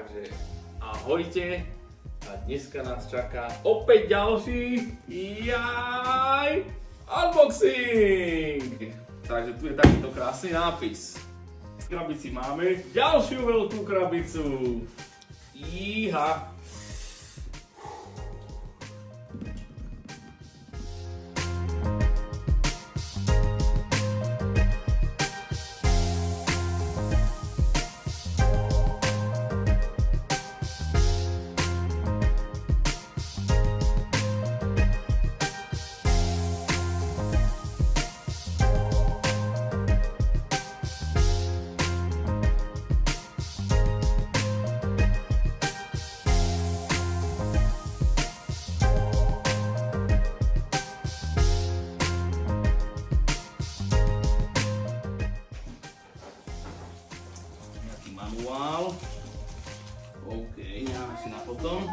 Takže ahojte a dneska nás čaká opäť ďalší unboxing! Takže tu je takýto krásny nápis. V krabici máme ďalšiu veľkú krabicu. Iha! Manuál. OK, necháme si na potom.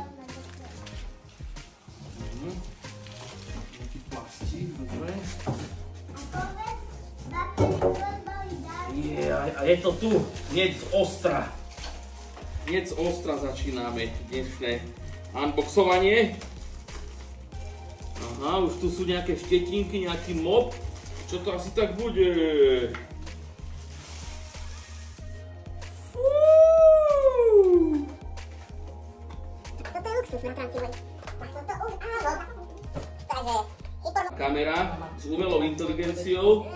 Nejaký plastík, dobre. A je to tu, hneď z ostra. Hneď z ostra začíname dnešné unboxovanie. Aha, už tu sú nejaké štetinky, nejaký mop. Čo to asi tak bude? Kamera s umelou inteligenciou,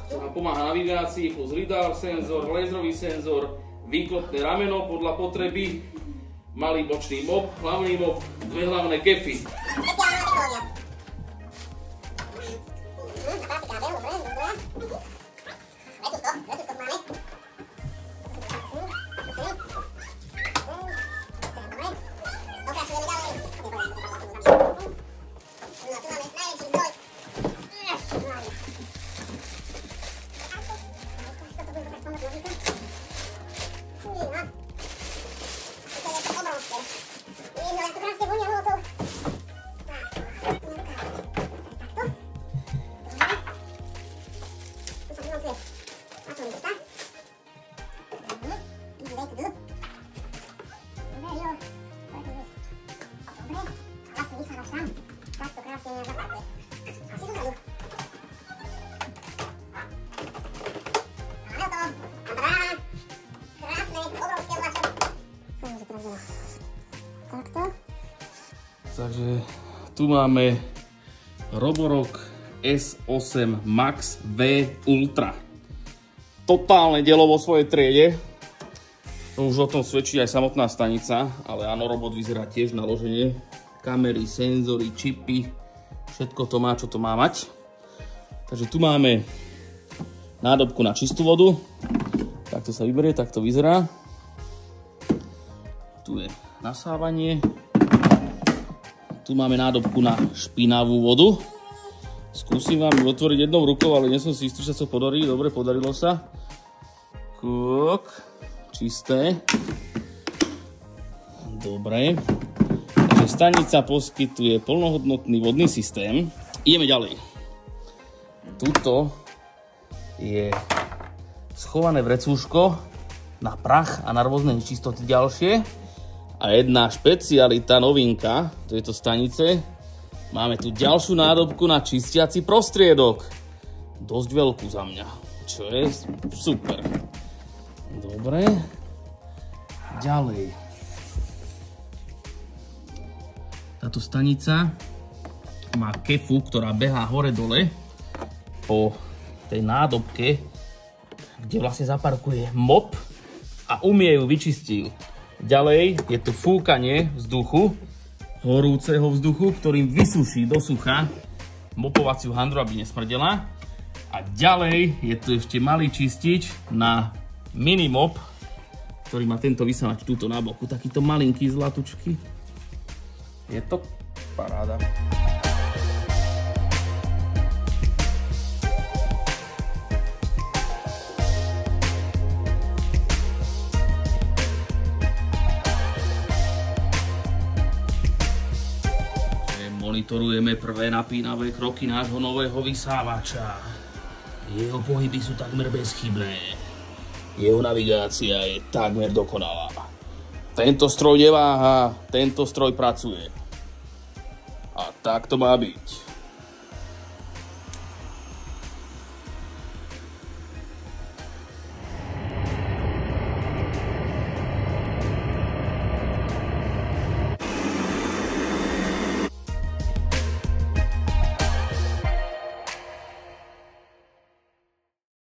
ktorá pomáha navigácii, plus lidar senzor, laserový senzor, výklopné rameno podľa potreby, malý bočný mop, hlavný mop, dve hlavné kefy. Takže tu máme Roborock S8 Max V Ultra. Totálne dielo vo svojej triede. To už o tom svedčí aj samotná stanica, ale áno, robot vyzerá tiež naloženie. Kamery, senzory, čipy, všetko to má, čo to má mať. Takže tu máme nádobku na čistú vodu. Takto sa vyberie, takto vyzerá. Tu je nasávanie. Tu máme nádobku na špinavú vodu. Skúsim vám ju otvoriť jednou rukou, ale nie som si istý, že sa to podarí. Dobre, podarilo sa. Kuk. Čisté. Dobre. Takže stanica poskytuje plnohodnotný vodný systém. Ideme ďalej. Tuto je schované vrecúško na prach a na rôzne nečistoty ďalšie. A jedna špecialita, novinka tejto stanice. Máme tu ďalšiu nádobku na čistiaci prostriedok. Dosť veľkú za mňa, čo je super. Dobre. Ďalej. Táto stanica má kefu, ktorá behá hore-dole po tej nádobke, kde vlastne zaparkuje mop a umie ju, vyčistí ju. Ďalej je tu fúkanie vzduchu, horúceho vzduchu, ktorým vysuší do sucha mopovaciu handru, aby nesmrdela. A ďalej je tu ešte malý čistič na mini mop, ktorý má tento vysávač túto na boku. Takýto malinký zlatučky. Je to paráda. Monitorujeme prvé napínavé kroky nášho nového vysávača. Jeho pohyby sú takmer bezchybné. Jeho navigácia je takmer dokonalá. Tento stroj neváha, tento stroj pracuje. A tak to má byť.